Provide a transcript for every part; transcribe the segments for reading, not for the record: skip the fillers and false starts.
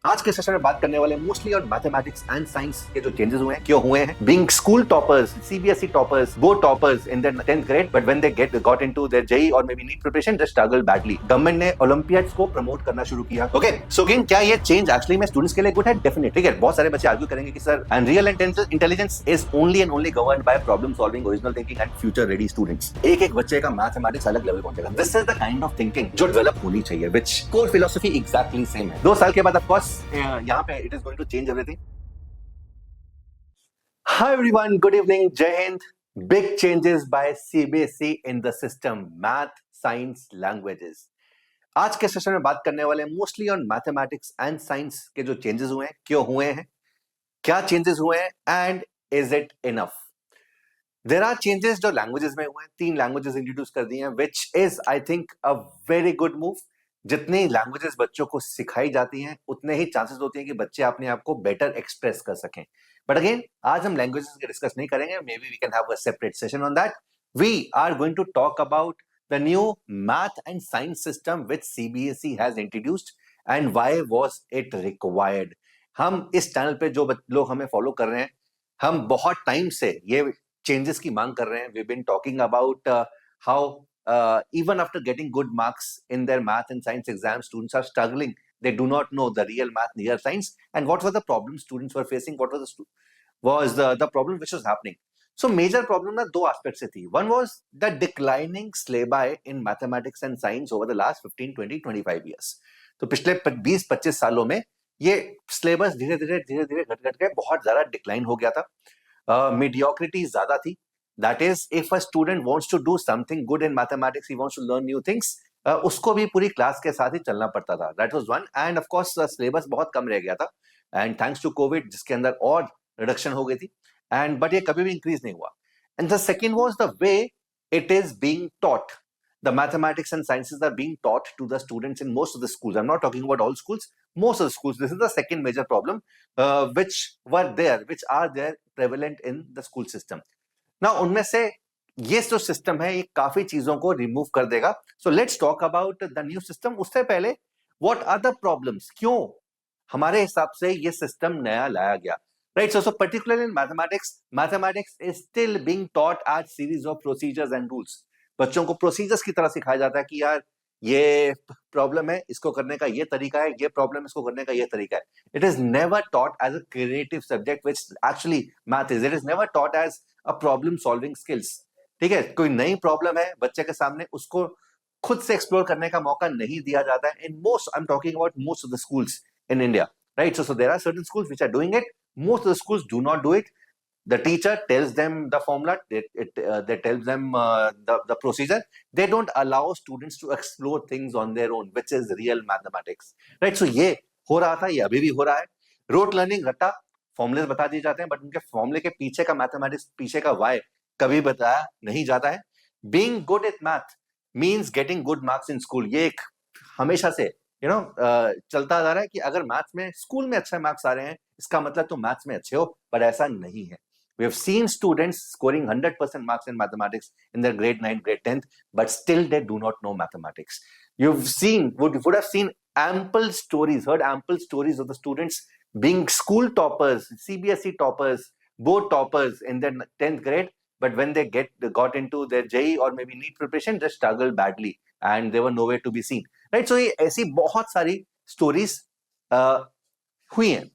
आज के सेशन में बात करने वाले mostly on mathematics and science के जो चेंजेस हुए हैं, क्यों हुए हैं। Being school toppers, CBSE toppers, board toppers in their 10th grade, but when they got into their JEE और maybe NEET preparation they struggle badly. Government ने olympiads को प्रमोट करना शुरू किया। ओके, सो अगेन क्या ये change actually में students के लिए गुड है? डेफिनेटली। ठीक है, बहुत सारे बच्चे आर्ग्यू करेंगे कि sir unreal intelligence is only and only governed bye problem solving, original thinking and future ready students. एक एक बच्चे का मैथमेटिक्स अलग लेवल पहुंचेगा। This is the kind of thinking जो डेवलप होनी चाहिए, which core philosophy exactly same है। 2 साल के बाद ऑफ कोर्स यहाँ पे it is going to change everything. Hi everyone, good evening, Jai Hind. Big changes by CBSE in the system, math, science, languages. आज के सेशन में बात करने वाले mostly on mathematics and science के जो चेंजेस हुए हैं, क्यों हुए हैं, क्या चेंजेस हुए हैं and is it enough. There are changes जो लैंग्वेजेस में हुए हैं। 3 लैंग्वेजेस इंट्रोड्यूस कर दिए हैं, which is I think a very good move. जितनी लैंग्वेजेस बच्चों को सिखाई जाती हैं उतने ही चांसेस होते हैं कि बच्चे अपने आप को बेटर एक्सप्रेस कर सकें। बट अगेन आज हम लैंग्वेजेस के डिस्कस नहीं करेंगे, maybe we can have a separate session on that. We are going to talk about the new math and science system which CBSE has introduced and why was it required. हम इस channel पे जो लोग हमें follow कर रहे हैं, हम बहुत टाइम से ये चेंजेस की मांग कर रहे हैं। We been talking about how even after getting good marks in their math and science exams, students are struggling. They do not know the real math, real science, and what were the problems students were facing. What was the problem which was happening? So major problem ना 2 aspects से थी. One was the declining syllabi in mathematics and science over the last 15, 20, 25 years. तो पिछले 20-25 सालों में ये syllabus धीरे धीरे घट के बहुत ज्यादा डिक्लाइन हो गया था। मीडियोक्रिटी ज्यादा थी। That is, if a student wants to do something good in mathematics, he wants to learn new things, उसको भी पूरी क्लास के साथ ही चलना पड़ता था। That was one, and of course syllabus बहुत कम रह गया था, and thanks to COVID जिसके अंदर और रिडक्शन हो गई थी, and but ये कभी भी इंक्रीज नहीं हुआ। And the second was the way it is being taught. The mathematics and sciences are being taught to the students in most of the schools. I'm not talking about all schools, most of the schools. This is the second major problem, which are there prevalent in the school system. ना उनमें से ये जो system है ये काफी चीजों को रिमूव कर देगा। So let's talk about the new system. उससे पहले व्हाट आर द प्रॉब्लम्स, क्यों हमारे हिसाब से ये सिस्टम नया लाया गया, right. So particularly in mathematics is still being taught as series of procedures and rules. बच्चों को प्रोसीजर्स की तरह सिखाया जाता है कि यार ये प्रॉब्लम है, इसको करने का ये तरीका है, ये प्रॉब्लम इसको करने का ये तरीका है। It is never taught as a creative subject which actually math is. It is never taught as a problem solving skills. ठीक है, कोई नई प्रॉब्लम है बच्चे के सामने, उसको खुद से एक्सप्लोर करने का मौका नहीं दिया जाता है in most, I am talking about most of the schools in India, right. So there are certain schools which are doing it, most of the schools do not do it. The teacher tells them the formula, they tells them the procedure. They don't allow students to explore things on their own, which is real mathematics, right? So ये हो रहा था, ये अभी भी हो रहा है। रोट लर्निंग रट्टा, फॉर्मुले बता दिए जाते हैं, बट उनके फॉर्मुले के पीछे का मैथमेटिक्स, पीछे का वाई कभी बताया नहीं जाता है। Being good at math means getting good marks in school. ये एक हमेशा से चलता जा रहा है कि अगर मैथ्स में स्कूल में अच्छे मार्क्स आ रहे हैं इसका मतलब तो मैथ्स में अच्छे हो, पर ऐसा नहीं है। We have seen students scoring 100% marks in mathematics in their grade 9, grade 10th, but still they do not know mathematics. Would have seen ample stories, heard ample stories of the students being school toppers, CBSE toppers, board toppers in their 10th grade, but when they got into their JEE or maybe NEET preparation, they struggled badly and they were nowhere to be seen. Right? So ये ऐसी बहुत सारी stories हुई हैं।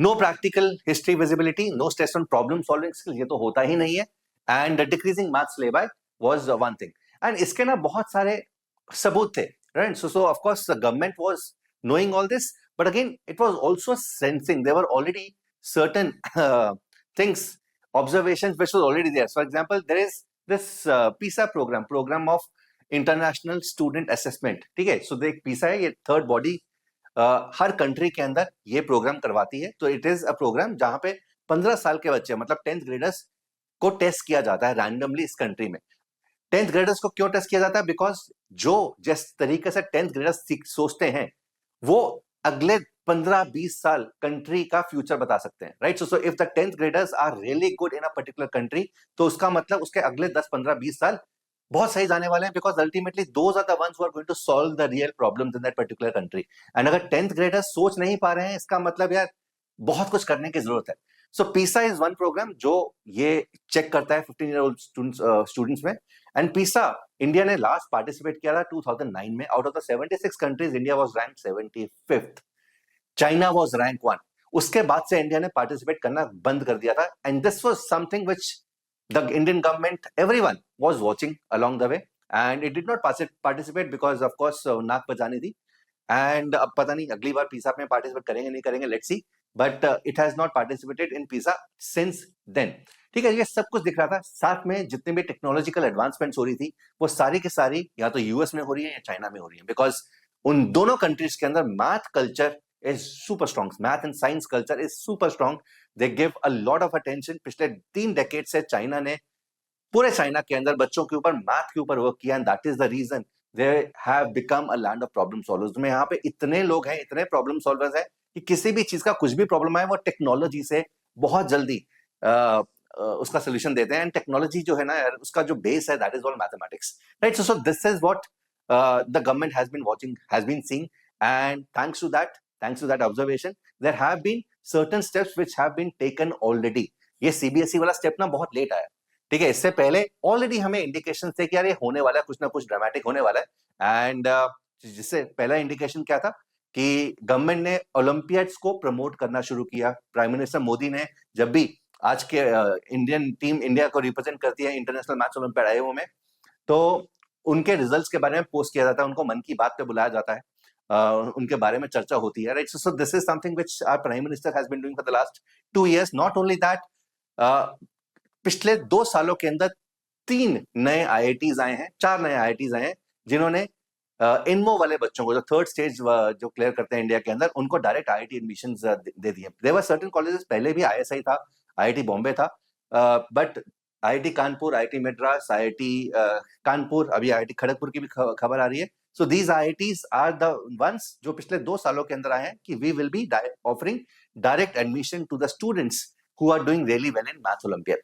No practical history visibility, no stress on problem solving skills, ये तो होता ही नहीं है। And decreasing maths syllabus was one thing, and इसके ना बहुत सारे सबूत थे, right. So of course the government was knowing all this, but again it was also sensing there were already certain things, observations which was already there. For example, there is this PISA program of international student assessment, ठीक है। सो देख PISA है, ये third body हर country के अंदर ये programme करवाती है। तो इट इज अ प्रोग्राम जहां पे 15 साल के बच्चे, मतलब 10th ग्रेडर्स को टेस्ट किया जाता है रैंडमली इस कंट्री में। 10th ग्रेडर्स को क्यों टेस्ट किया जाता है? बिकॉज जो जिस तरीके से 10th ग्रेडर्स सोचते हैं वो अगले 15-20 साल कंट्री का फ्यूचर बता सकते हैं, right. So if the 10th graders are really good in a particular country, तो उसका मतलब उसके अगले 10, 15, 20 साल बहुत सही जाने वाले हैं, because ultimately those are the ones who are going to solve the real problems in that particular country. And अगर 10th ग्रेडर्स सोच नहीं पा रहे हैं, इसका मतलब यार बहुत कुछ करने की जरूरत है। सो पीसा इज वन प्रोग्राम जो ये चेक करता है 15-year-old स्टूडेंट्स में। एंड पीसा इंडिया ने लास्ट पार्टिसिपेट किया था 2009 में। Out of the 76 countries India was rank 75th, China was rank 1। उसके बाद से इंडिया ने पार्टिसिपेट करना बंद कर दिया था। And this was something which the Indian government, everyone was watching along the way, and it did not participate because of course नाक बजानी थी। एंड अब पता नहीं अगली बार पीसा में पार्टिसिपेट करेंगे नहीं करेंगे, let's see, but it has not participated in पीसा सिंस देन। ठीक है, ये सब कुछ दिख रहा था। साथ में जितने भी टेक्नोलॉजिकल एडवांसमेंट्स हो रही थी वो सारी की सारी या तो यूएस में हो रही है या चाइना में हो रही है, बिकॉज उन दोनों कंट्रीज के अंदर math culture is super strong, math and science culture is super strong. They give a lot of attention. पिछले 3 डेकेड से चाइना ने पूरे चाइना के अंदर बच्चों के ऊपर मैथ के ऊपर वर्क किया, and that is the reason they have become a land of problem solvers. में यहाँ पे इतने लोग हैं, इतने प्रॉब्लम सॉल्वर्स हैं कि किसी भी चीज का कुछ भी प्रॉब्लम आए वो टेक्नोलॉजी से बहुत जल्दी उसका सोल्यूशन देते हैं। एंड टेक्नोलॉजी जो है ना यार, उसका जो बेस है that is all mathematics, right? So this is what the government has been watching, has been seeing, and thanks to that observation there have been certain steps which have been taken already. ये CBSE वाला step ना बहुत late आया, ठीक है। इससे पहले already हमें इंडिकेशन थे कि यार ये होने वाला है, कुछ ना कुछ ड्रामेटिक होने वाला है। एंड जिससे पहला इंडिकेशन क्या था कि गवर्नमेंट ने ओलंपियाड्स को प्रमोट करना शुरू किया। प्राइम मिनिस्टर मोदी ने जब भी आज के इंडियन टीम इंडिया को रिप्रेजेंट करती है इंटरनेशनल मैथ्स ओलंपियाड आईओ में, तो उनके रिजल्ट्स के बारे में पोस्ट किया जाता है, उनको मन की बात पे बुलाया जाता है, उनके बारे में चर्चा होती है, right? So this is something which our prime minister has been doing for the last 2 years। Not only that, पिछले 2 सालों के अंदर 3 नए आईआईटीज आए हैं, 4 नए आईआईटीज आए हैं, जिन्होंने इनमो वाले बच्चों को जो 3rd स्टेज जो क्लियर करते हैं इंडिया के अंदर, उनको डायरेक्ट आईआईटी एडमिशन दे दिए। देयर वर सर्टेन कॉलेजेस, पहले भी आईएसआई था, आईआईटी बॉम्बे था, but IIT Kanpur, IIT Madras, IIT Kanpur, अभी आईआईटी खड़गपुर की भी खबर आ रही है। So these IITs are the ones जो पिछले 2 सालों के अंदर आए हैं कि we will be offering direct admission to the students who are doing really well in maths olympiad.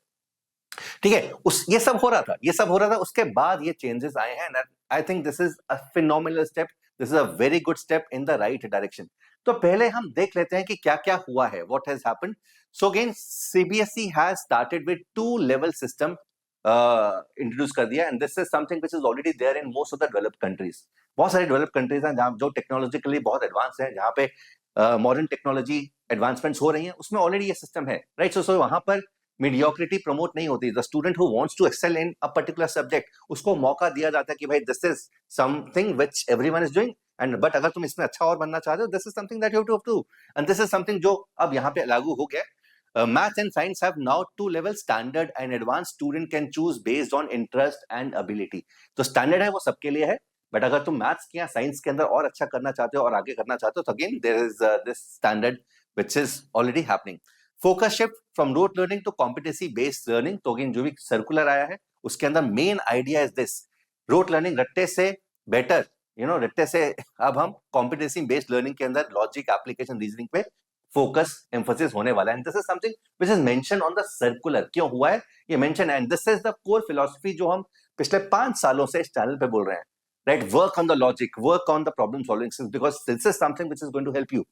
ठीक है, ये सब हो रहा था, उसके बाद ये चेंजेस आए हैं। I think this is a phenomenal step, this is a very good step in the right direction. तो पहले हम देख लेते हैं कि क्या क्या हुआ है, what has happened. So again CBSE has started with 2 level system introduce कर दिया, and this is something which is already there in most of the developed countries. बहुत सारे डेवलप्ड कंट्रीज हैं जहां जो टेक्नोलॉजिकली बहुत एडवांस है, जहां पे मॉडर्न टेक्नोलॉजी एडवांसमेंट्स हो रही हैं, उसमें ऑलरेडी ये सिस्टम है, राइट? सो वहां पर मीडियोक्रिटी प्रमोट नहीं होती। The student who wants to excel in a particular subject, उसको मौका दिया जाता है कि भाई this is something which everyone is doing, and but अगर तुम इसमें अच्छा और बनना चाहते हो, this is something that you have to do, and this is something जो अब यहाँ पे लागू हो गया। Math and science have now 2 levels, standard and advanced. Student can choose based on interest and ability. तो standard है वो सबके लिए है, बट अगर तुम मैथ्स के या साइंस के अंदर और अच्छा करना चाहते हो और आगे करना चाहते हो, तो again there is this standard which is already happening. Focus shift from rote learning to competency based learning. तो अगेन जो भी सर्कुलर आया है उसके अंदर main idea is this, rote learning रट्टे से बेटर, रट्टे से अब हम कॉम्पिटेंसी बेस्ड लर्निंग के अंदर लॉजिक, एप्लीकेशन, रीजनिंग पे फोकस एम्फोसिस होने वाला है। And this is something which is mention on the circular. क्यों हुआ है ये mention, and this is the core philosophy जो हम पिछले 5 सालों से इस चैनल पे बोल रहे हैं, right? Work on the logic, work on the problem solving skills, because this is something which is going to help you.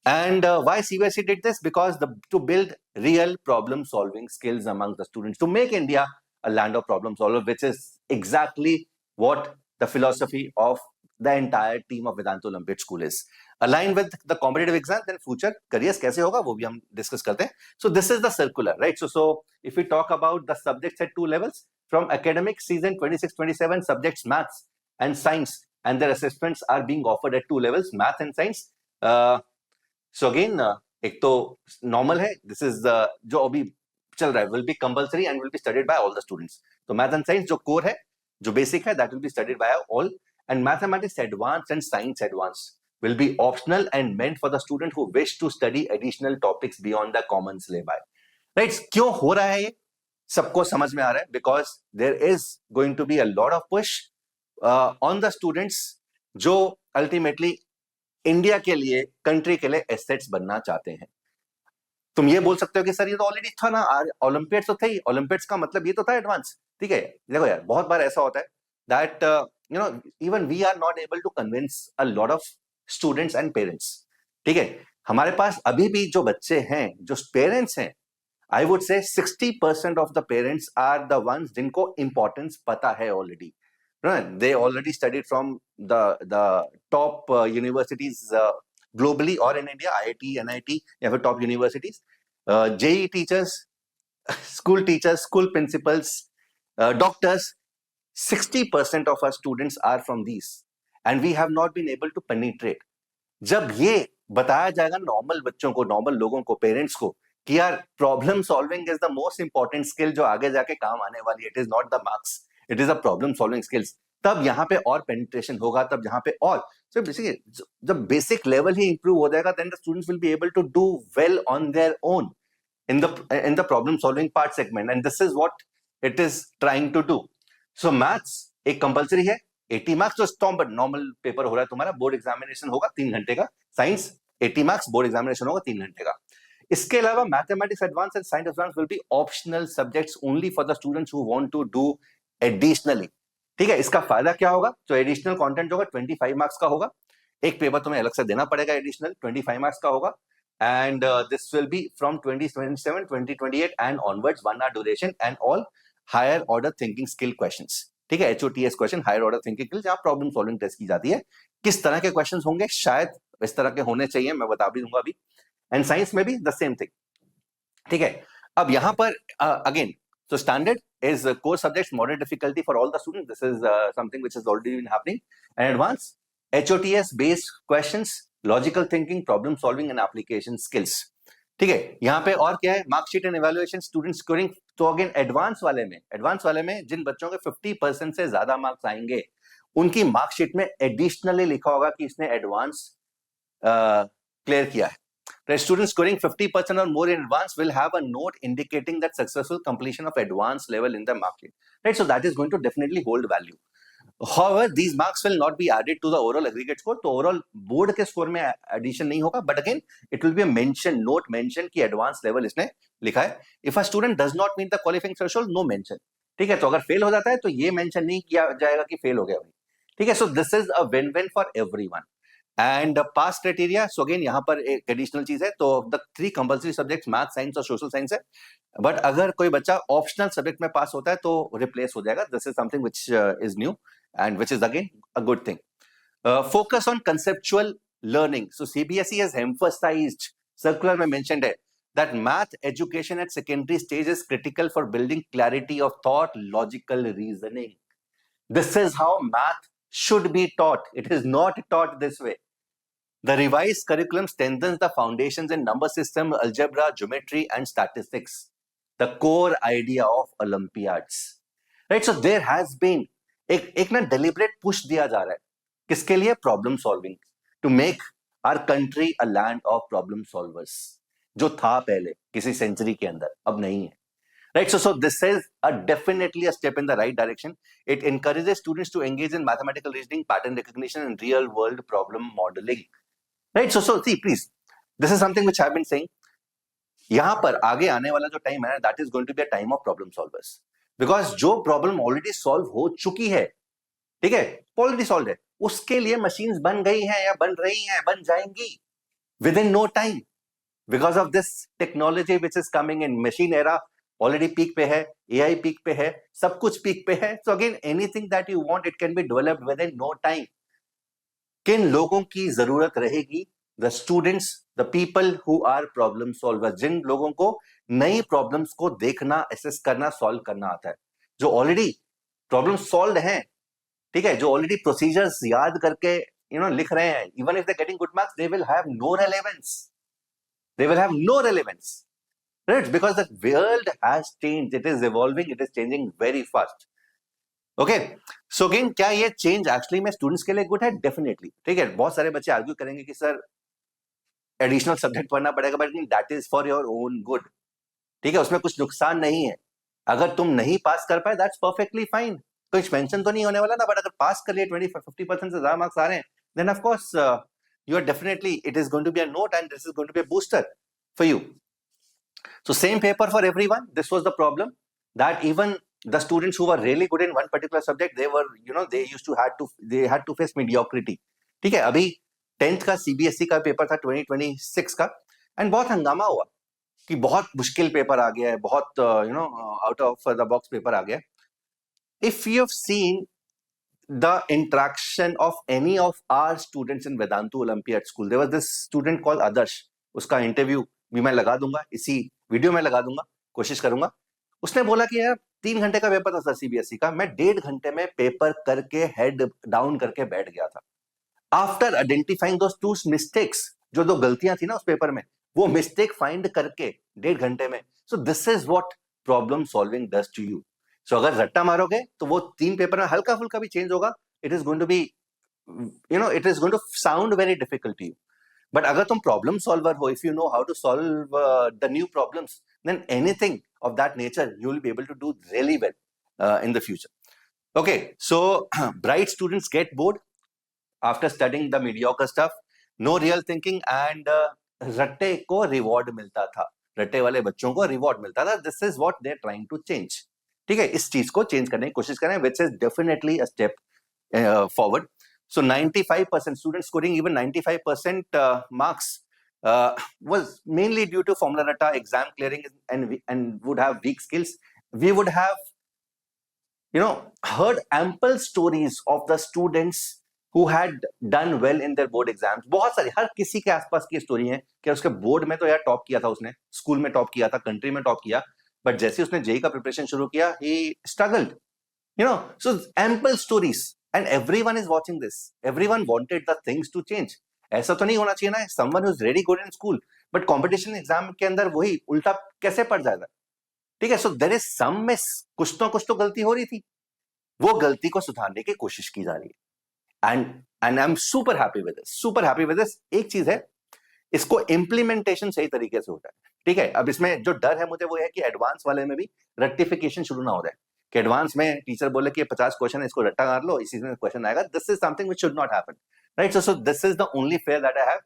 And why CBSE did this? Because to build real problem solving skills among the students, to make India a land of problem solvers, which is exactly what the philosophy of the entire team of Vedanta Olympiad School is. Aligned with the competitive exams, then future careers कैसे होगा वो भी हम discuss करते हैं. So this is the circular, right? So if we talk about the subjects at 2 levels, from academic season 26-27, subjects maths and science and their assessments are being offered at 2 levels, math and science. So again, एक तो normal है, this is जो अभी चल रहा है, will be compulsory and will be studied by all the students. तो math and science जो core है, जो basic है, that will be studied by all, and mathematics advanced and science advanced will be optional and meant for the student who wish to study additional topics beyond the common syllabi. Right? क्यों हो रहा है ये? सबको समझ में आ रहा है, because there is going to be a lot of push on the students जो ultimately इंडिया के लिए, कंट्री के लिए एसेट्स बनना चाहते हैं। तुम ये बोल सकते हो कि सर ये तो ऑलरेडी था ना, ओलंपियाड्स तो थे ही, ओलंपियाड्स का मतलब ये तो था एडवांस। ठीक है, देखो यार बहुत बार ऐसा होता है that even we are not able to convince a lot of students and parents. ठीक है, हमारे पास अभी भी जो बच्चे हैं, जो पेरेंट्स हैं, आई would say 60% of the parents are the ones जिनको इंपॉर्टेंस पता है already. They already studied from the top universities globally और इन इंडिया, IIT, NIT या फिर top universities, JEE teachers, school teachers, school principals, doctors. 60% of our students are from these, and we have not been able to penetrate. जब ये बताया जाएगा normal बच्चों को, normal लोगों को, पेरेंट्स को, कि यार problem solving is the most important skill जो आगे जाके काम आने वाली है, it is not the marks, it is a problem solving skills, तब यहाँ पे और पेनिट्रेशन होगा, तब यहाँ पे और so basically जब बेसिक लेवल ही इंप्रूव हो जाएगा, then the students will be able to do well on their own in the problem solving part segment, and this is what it is trying to do. So maths एक compulsory है, 80 marks तो storm, but normal paper हो रहा है तुम्हारा, board examination होगा 3 घंटे का, साइंस 80 मार्क्स, बोर्ड एग्जामिनेशन होगा 3 घंटे का। इसके अलावा mathematics advance and science advance will be optional subjects only for the students who want to do additionally. ठीक है, इसका फायदा क्या होगा? तो एडिशनल कंटेंट होगा 25 मार्क्स का होगा, एक पेपर तुम्हें अलग से देना पड़ेगा, एडिशनल 25 मार्क्स का होगा, and this will be from 2027, 2028 and onwards, 1 hour duration and all higher order thinking skill questions. ठीक है, HOTS question, higher order thinking skills, जहां प्रॉब्लम सॉल्विंग टेस्ट की जाती है। किस तरह के क्वेश्चंस होंगे, शायद इस तरह के होने चाहिए, मैं बता भी दूंगा अभी। एंड साइंस में भी द सेम थिंग। ठीक है, अब यहां पर again, so standard is core subjects, moderate difficulty for all the students. This is something which has already been happening. And advanced HOTS based questions, logical thinking, problem solving and application skills. ठीक है, यहाँ पे और क्या है, marksheet and evaluation, student scoring. तो again advance वाले में जिन बच्चों के 50% से ज्यादा मार्क्स आएंगे, उनकी मार्कशीट में एडिशनली लिखा होगा कि इसने एडवांस क्लियर किया है। The student scoring 50% or more in advance will have a note indicating that successful completion of advanced level in the market. Right, so that is going to definitely hold value. However, these marks will not be added to the overall aggregate score. तो overall board के score में addition नहीं होगा, but again it will be a mention, note mention कि advanced level इसने लिखा है. If a student does not meet the qualifying threshold, no mention. ठीक है, तो अगर fail हो जाता है तो ये mention नहीं किया जाएगा कि fail हो गया भाई. ठीक है, so this is a win-win for everyone. And pass criteria, so again यहाँ पर एक additional चीज है, तो the 3 compulsory subjects math, science और social science है, but अगर कोई बच्चा optional subject में pass होता है तो replace हो जाएगा. This is something which is new and which is again a good thing. Focus on conceptual learning. So CBSE has emphasized, circular में mentioned है, that math education at secondary stage is critical for building clarity of thought, logical reasoning. This is how math should be taught. It is not taught this way. The revised curriculum strengthens the foundations in number system, algebra, geometry, and statistics. The core idea of Olympiads. Right? So there has been एक ना deliberate push दिया जा रहा है, किसके लिए? Problem solving, to make our country a land of problem solvers, जो था पहले किसी सेंचुरी के अंदर, अब नहीं है. Right, so this is definitely a step in the right direction. It encourages students to engage in mathematical reasoning, pattern recognition, and real world problem modeling. Right, so see, please, this is something which I've been saying. यहाँ पर आगे आने वाला जो time है, that is going to be a time of problem solvers. Because जो problem already solve हो चुकी है, ठीक है, ऑलरेडी सॉल्व है, उसके लिए मशीन्स बन गई हैं या बन रही हैं, बन जाएंगी within no time, because of this technology which is coming in. Machine era already peak पे है, AI पीक पे है, सब कुछ पीक पे है. So again anything that you want, it can be developed within no time. किन लोगों की जरूरत रहेगी? The students, the people who are problem solvers, जिन लोगों को नई प्रॉब्लम्स को देखना, असेस करना, सॉल्व करना आता है, जो ऑलरेडी प्रॉब्लम सॉल्व हैं, ठीक है, जो ऑलरेडी प्रोसीजर्स याद करके लिख रहे हैं. Even if they getting good marks, they will have no relevance. They will have no relevance, right? Because the world has changed. It is evolving. It is changing very fast. Okay. So again, क्या ये change actually में students के लिए good है? Definitely. ठीक है. बहुत सारे बच्चे argue करेंगे कि सर additional subject पढ़ना पड़ेगा, but that is for your own good. ठीक है. उसमें कुछ नुकसान नहीं है. अगर तुम नहीं पास कर पाए, that's perfectly fine. कुछ mention तो नहीं होने वाला ना. बट अगर पास कर लिए 20-50% से ज्यादा मार्क्स आ रहे हैं, then of course you are definitely, it is going to be a note and this is going to be a booster for you. So same paper for everyone. This was the problem, that even the students who were really good in one particular subject, they were, they had to face mediocrity. ठीक है, अभी 10th का CBSE का paper था 2026 का, and बहुत हंगामा हुआ कि बहुत मुश्किल पेपर आ गया है, बहुत out of the box paper आ गया. If you have seen the interaction of any of our students in Vedantu Olympiad School, there was this student called Adarsh. उसका इंटरव्यू भी मैं लगा दूंगा, इसी वीडियो में लगा दूंगा, कोशिश करूंगा. उसने बोला कि यार 3 घंटे का पेपर था सर सीबीएसई का, मैं 1.5 घंटे में पेपर करके हेड डाउन करके बैठ गया था. आफ्टर आइडेंटिफाइंग दोस 2 मिस्टेक्स, जो 2 गलतियां थी ना उस पेपर में, वो मिस्टेक फाइंड करके 1.5 घंटे में. So this is what problem solving does to you. So अगर रट्टा मारोगे तो वो 3 पेपर में हल्का फुल्का भी चेंज होगा. It is going to be, it is going to sound very difficult to you. But अगर तुम प्रॉब्लम सॉल्वर हो, if you know how to solve the new problems, then anything of that nature you will be able to do really well in the future. Okay, so bright students get bored after studying the mediocre stuff, no real thinking, and Ratte को reward मिलता था, रट्टे वाले बच्चों को reward मिलता था. This is what they are trying to change. ठीक है, इस चीज को चेंज करने की कोशिश करें, which is definitely a step forward. So 95% students scoring even 95% marks was mainly due to formula rata, exam clearing, and would have weak skills. We would have, heard ample stories of the students who had done well in their board exams. बहुत सारी, हर किसी के आसपास की story है कि उसके board में तो यार टॉप किया था उसने, स्कूल में टॉप किया था, कंट्री में टॉप किया, बट जैसे उसने जेई का प्रिपरेशन शुरू किया, he struggled. So ample stories, and everyone is watching this. Everyone wanted the things to change. ऐसा तो नहीं होना चाहिए ना, someone who's very good in school, but competition exam के अंदर वही उल्टा कैसे पड़ जाएगा. ठीक है, so there is some miss, कुछ तो गलती हो रही थी, वो गलती को सुधारने की कोशिश की जा रही है. And I am super happy with this. एक चीज है, इसको इम्प्लीमेंटेशन सही तरीके से होता है. ठीक है, अब इसमें जो डर है मुझे वो है कि एडवांस वाले में भी रेक्टिफिकेशन शुरू ना हो जाए, कि एडवांस में टीचर बोले कि 50 क्वेश्चन है, इसको रट्टा मार लो, इसी में क्वेश्चन आएगा. This is something which should not happen, right? So this is the only fair that I have.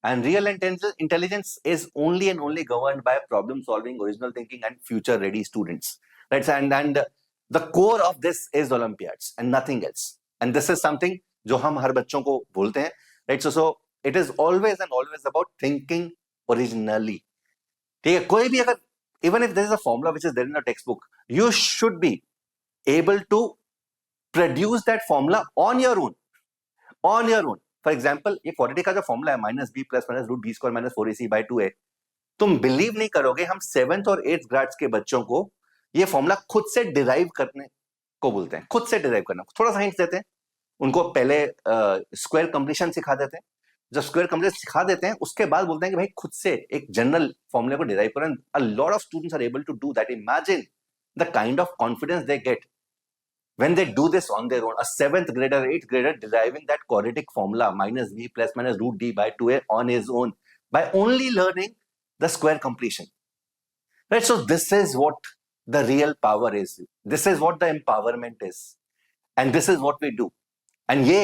And real intelligence is only and only governed by problem solving, original thinking, and future ready students, right? And the core of this is Olympiads and nothing else. And this is something जो हम हर बच्चों को बोलते हैं, right? So it is always and always about thinking originally. ठीक है, कोई भी अगर, even if there is a formula which is there in a textbook, you should be able to produce that formula on your own. For example, ये quadratic का जो formula है -b plus minus root B square minus 4ac by 2a, तुम believe नहीं करोगे, हम 7th और 8th grades के बच्चों को ये फॉर्मूला खुद से डिराइव करने को बोलते हैं. खुद से डिराइव करना, थोड़ा सा हिंट देते हैं उनको, पहले स्क्वायर कंप्लीशन सिखा देते हैं. जब स्क्वायर कंप्लीशन सिखा देते हैं, उसके बाद बोलते हैं कि भाई खुद से एक जनरल फॉर्मूले को डिराइव करें. A lot of students are able to do that. Imagine the kind of confidence they get when they do this on their own. A 7th grader, 8th grader deriving that quadratic formula -b plus minus root d by 2a on his own by only learning the square completion, right? So this is what the real power is. This is what the empowerment is, and this is what we do. And ये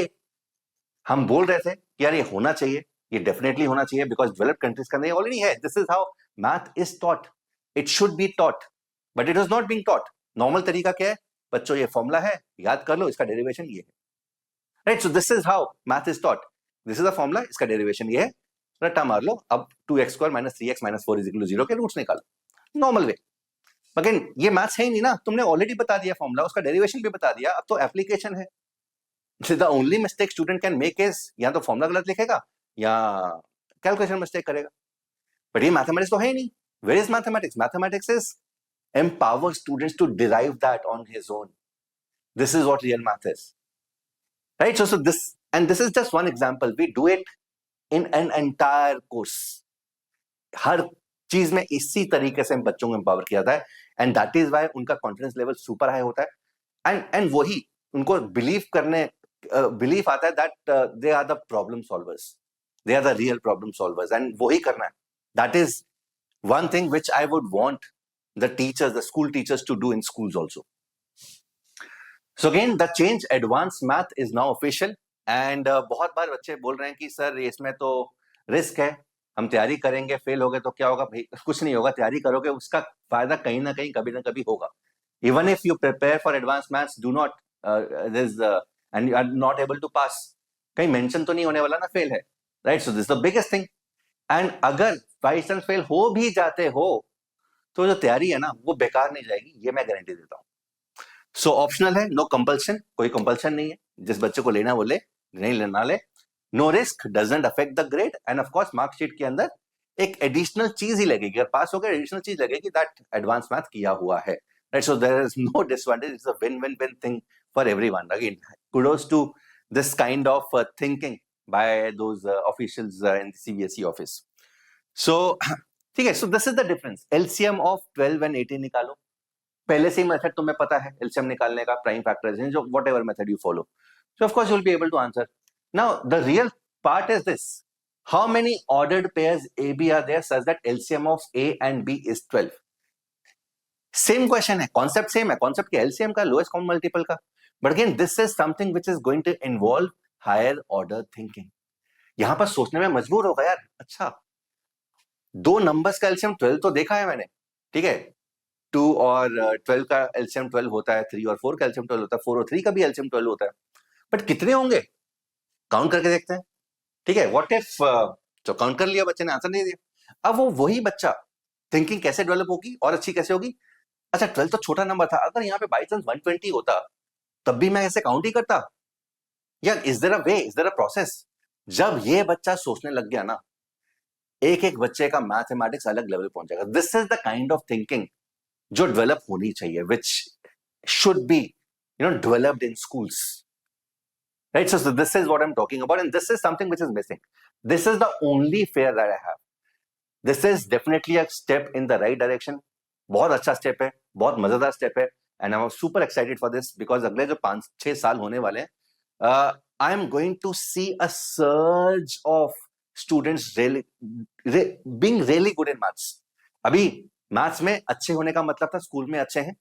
हम बोल रहे थे कि यार ये होना चाहिए, ये definitely होना चाहिए, because developed countries का नहीं already है. This is how math is taught. It should be taught, but it is not being taught. Normal तरीका क्या है? बच्चों ये फॉर्मूला है, याद कर लो, इसका डेरिवेशन ये है, right? So this is how math is taught. This is the formula, इसका डेरिवेशन ये है, रट्टा मार लो. अब 2x square minus 3x minus 4 is equal to 0 के रूट्स निकालो, नॉर्मल वे. अगेन ये मैथ्स है ही नहीं ना, तुमने ऑलरेडी बता दिया फॉर्मूला, उसका डेरिवेशन भी बता दिया, अब तो एप्लीकेशन है. The only mistake student can make is, या तो फॉर्मूला गलत लिखेगा या कैलकुलेशन मिस्टेक करेगा. बट ये मैथमेटिक्स तो है ही नहीं. Where is mathematics? Mathematics is empower students to derive that on his own. This is what real math is, right? So this is just one example. We do it in an entire course. हर चीज में इसी तरीके से हम बच्चों को empower किया जाता है, and that is why उनका confidence level super high होता है, and वही उनको belief आता है that they are the problem solvers. They are the real problem solvers, and वही करना है. That is one thing which I would want the teachers, the school teachers to do in schools also. So again, the change advanced math is now official, and बहुत बार बच्चे बोल रहे हैं कि sir इसमें तो रिस्क है, हम तैयारी करेंगे, फेल हो गए तो क्या होगा? भाई कुछ नहीं होगा, तैयारी करोगे उसका फायदा कहीं ना कहीं कभी ना कभी होगा. Even if you prepare for advanced maths, do not and you are not able to pass, कहीं मेंशन तो नहीं होने वाला ना फेल है, right? So this the biggest thing. And अगर बाई चांस फेल हो भी जाते हो तो जो तैयारी है ना वो बेकार नहीं जाएगी, ये मैं गारंटी देता हूँ. सो ऑप्शनल है, नो कंपल्शन, कोई कंपल्शन नहीं है, जिस बच्चे को लेना वो ले, नहीं लेना ले. No risk, doesn't affect the grade. And of course marksheet के अंदर एक एडिशनल चीज ही लगेगी, अगर पास हो गया एडिशनल चीज लगेगी दैट एडवांस मैथ किया हुआ है, right? So there is no disadvantage, it's a win win win thing for everyone. Again kudos to this kind of thinking by those officials in the CBSE office. So ठीक है, so this is the difference. LCM of 12 and 18 निकालो. पहले से ही method तुम्हें पता है LCM निकालने का, प्राइम फैक्टराइजेशन, जो whatever method you follow. So of course you will be able to answer. Now the real part is this: how many ordered pairs AB are there such that LCM of A and B is 12? Same question है, concept same है, concept के LCM का, lowest common multiple का. But again this is something which is going to involve higher order thinking. यहां पर सोचने में मजबूर होगा यार, अच्छा दो नंबर्स का एलसीएम 12 तो देखा है मैंने, ठीक है, 2 और 12 का एलसीएम 12 होता है, 3 और 4 का एलसीएम 12 होता है, 4 और 3 का भी एलसीएम 12 होता है, बट कितने होंगे काउंट करके देखते हैं. ठीक है, व्हाट इफ जो काउंट कर लिया बच्चे ने, आंसर नहीं दिया. अब वो वही बच्चा थिंकिंग कैसे डेवलप होगी और अच्छी कैसे होगी? अच्छा 12 तो छोटा नंबर था, अगर यहाँ पे बाई चांस 120 होता तब भी मैं ऐसे काउंट ही करता. यार is there a way, is there a process? जब ये बच्चा सोचने लग गया ना, एक एक बच्चे का मैथमेटिक्स अलग लेवल पहुंच जाएगा. This is the kind of thinking जो डेवलप होनी चाहिए, which should be developed in schools, right? So this is what I'm talking about, and this is something which is missing. This is the only fear that I have. This is definitely a step in the right direction. बहुत अच्छा step है, बहुत मजेदार step है, and I am super excited for this because अगले जो 5-6 साल होने वाले हैं, I am going to see a surge of students being really good in maths. अभी मैथ्स में अच्छे होने का मतलब था स्कूल में अच्छे हैं,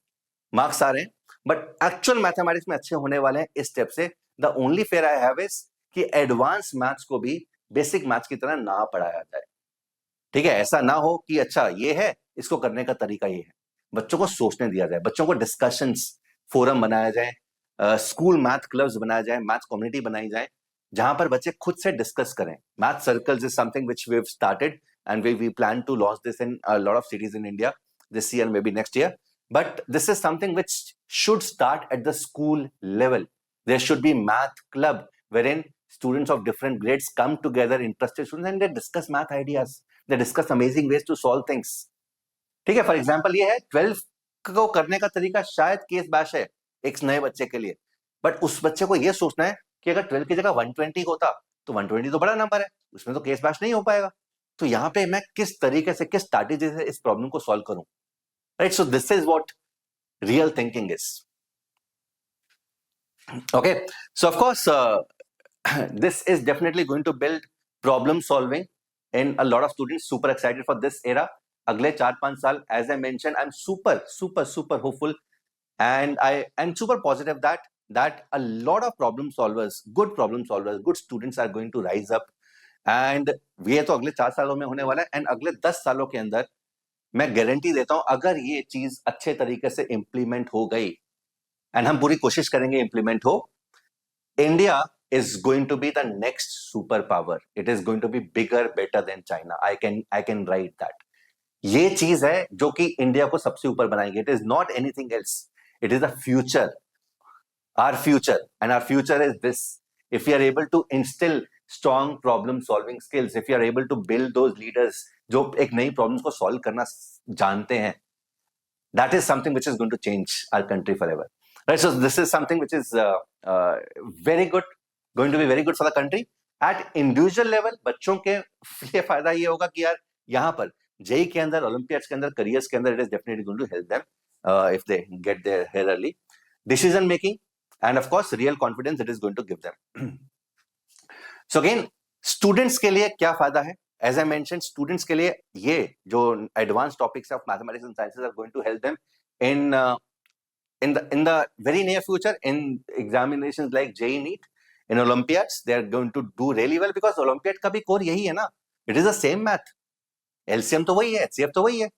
मार्क्स आ रहे हैं, बट एक्चुअल मैथमेटिक्स में अच्छे होने वाले हैं इस स्टेप से. The only fair I have is कि एडवांस मैथ्स को भी बेसिक मैथ्स की तरह ना पढ़ाया जाए. ठीक है, ऐसा ना हो कि अच्छा ये है, इसको करने का तरीका ये है. बच्चों को सोचने दिया जाए, बच्चों को डिस्कशंस फोरम बनाया जाए, स्कूल मैथ क्लब्स बनाया जाए, मैथ कम्युनिटी बनाई जाए, जहां पर बच्चे खुद से डिस्कस करें. Math circles is something which we have started and we plan to launch this in a lot of cities in India this year, maybe next year. But this is something which should start at the school level. There should be math club wherein students of different grades come together, interested students, and they discuss math ideas. They discuss amazing ways to solve things. ठीक है, for example ये है 12 को करने का तरीका शायद case bash है एक नए बच्चे के लिए, बट उस बच्चे को ये सोचना है कि अगर 12 की जगह 120 होता तो 120 तो बड़ा नंबर है, उसमें तो केस बैश नहीं हो पाएगा. तो यहाँ पे मैं किस तरीके से, किस स्ट्रैटेजी से इस प्रॉब्लम को सॉल्व करूं, right? So this is what real thinking is. Okay, so of course this is definitely going to build problem solving in a lot of students. Super excited for this era. अगले 4-5 साल, as I mentioned, I'm super hopeful, and I'm super positive that a lot of problem solvers, good students are going to rise up, and ये तो अगले 4 सालों में होने वाला है, and अगले 10 सालों के अंदर मैं गारंटी देता हूं अगर ये चीज अच्छे तरीके से इंप्लीमेंट हो गई, एंड हम पूरी कोशिश करेंगे इंप्लीमेंट हो, India is going to be the next super power. It is going to be bigger better than China. I can write that. ये चीज है जो कि इंडिया को सबसे ऊपर बनाएगी. It is not anything else, it is the future, our future, and our future is this. If you are able to instill strong problem solving skills, if you are able to build those leaders जो एक नई problems को solve करना जानते हैं, that is something which is going to change our country forever, right? So this is something which is very good, going to be very good for the country. At individual level बच्चों के लिए फायदा ये होगा कि यार यहाँ पर जेई के अंदर, ओलंपियाड्स के अंदर, करियर्स के अंदर, it is definitely going to help them if they get there here early. Decision making and of course real confidence it is going to give them. So again, students के लिए क्या फायदा है? As I mentioned, students के लिए ये जो advanced topics of mathematics and sciences are going to help them in the very near future in examinations like JEE NEET, in Olympiads. They are going to do really well because Olympiad का भी core यही है ना. It is the same math. LCM तो वही है, HCF तो वही है,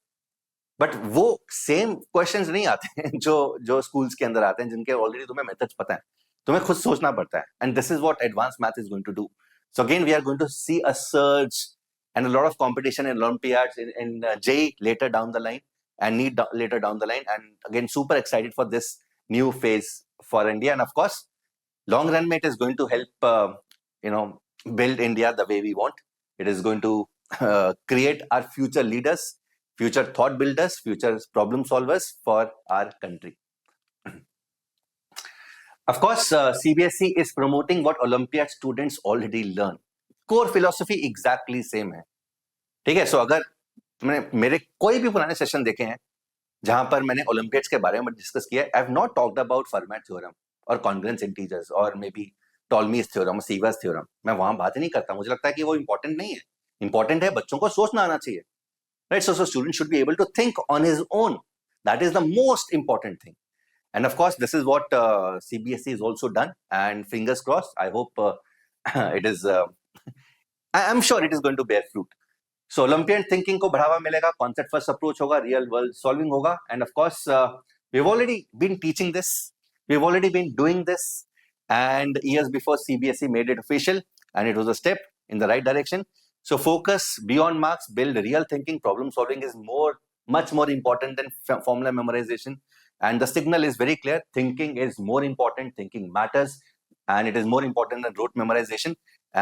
बट वो सेम क्वेश्चंस नहीं आते हैं जो स्कूल्स के अंदर आते हैं, जिनके ऑलरेडी तुम्हें मेथड्स पता है, तुम्हें खुद सोचना पड़ता है. And this is what advance math is going to do. So again we are going to see a surge and a lot of competition in Olympiads in JEE later down the line and NEET later down the line. And again, super excited for this new phase for India. And of course, long run it is going to help build India the way we want. It is going to create our future leaders, future thought builders, future problem solvers for our country. Of course, CBSE is promoting what Olympiad students already learn. Core philosophy exactly same है. ठीक है. सो अगर तुमने मेरे कोई भी पुराने session देखे हैं जहां पर मैंने ओलंपियाड्स के बारे में डिस्कस किया, I have not talked about format theorem और कॉन्ग्रुएंस इंटीजर्स और मे बी टॉलमीज थ्योरम और सीवास थ्योरम. मैं वहां बात ही नहीं करता. मुझे लगता है कि वो इंपॉर्टेंट नहीं है. इंपॉर्टेंट है बच्चों को सोचना आना चाहिए, right? So student should be able to think on his own. That is the most important thing. And of course, this is what CBSE has also done. And fingers crossed, I hope it is, I'm sure it is going to bear fruit. So Olympiad thinking को बढ़ावा मिलेगा, concept first approach होगा, real world solving होगा. And of course, we've already been teaching this. We've already been doing this. And years before CBSE made it official, and it was a step in the right direction. So focus beyond marks, build real thinking. Problem solving is much more important than formula memorization. And the signal is very clear. Thinking is more important. Thinking matters. And it is more important than rote memorization.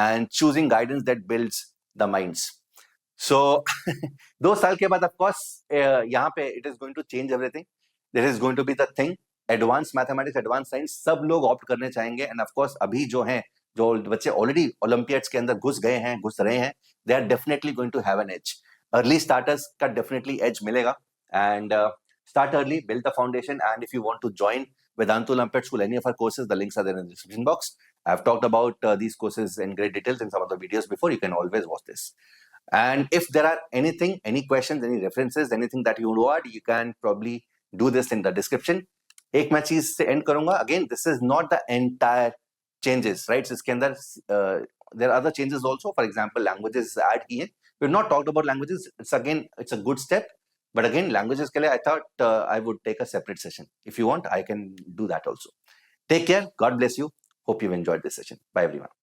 And choosing guidance that builds the minds. So, 2 साल के बाद, of course, यहाँ पे it is going to change everything. There is going to be the thing. Advanced mathematics, advanced science, सब लोग opt करने चाहेंगे. And of course, अभी जो हैं, जो बच्चे already Olympiads के अंदर घुस गए हैं, घुस रहे हैं, they are definitely going to have an edge. Early starters का definitely edge मिलेगा. And start early, build the foundation. And if you want to join Vedantu Olympiad School, any of our courses, the links are there in the description box. I've talked about these courses in great details in some of the videos before. You can always watch this. And if there are any questions, any references, anything that you want to add, you can probably do this in the description. एक मैं चीज से end करूंगा. Again, this is not the entire changes, right? So इसके अंदर there are other changes also. For example, languages add किए. We've not talked about languages. It's a good step. But again, languages के लिए I thought I would take a separate session. If you want, I can do that also. Take care. God bless you. Hope you've enjoyed this session. Bye everyone.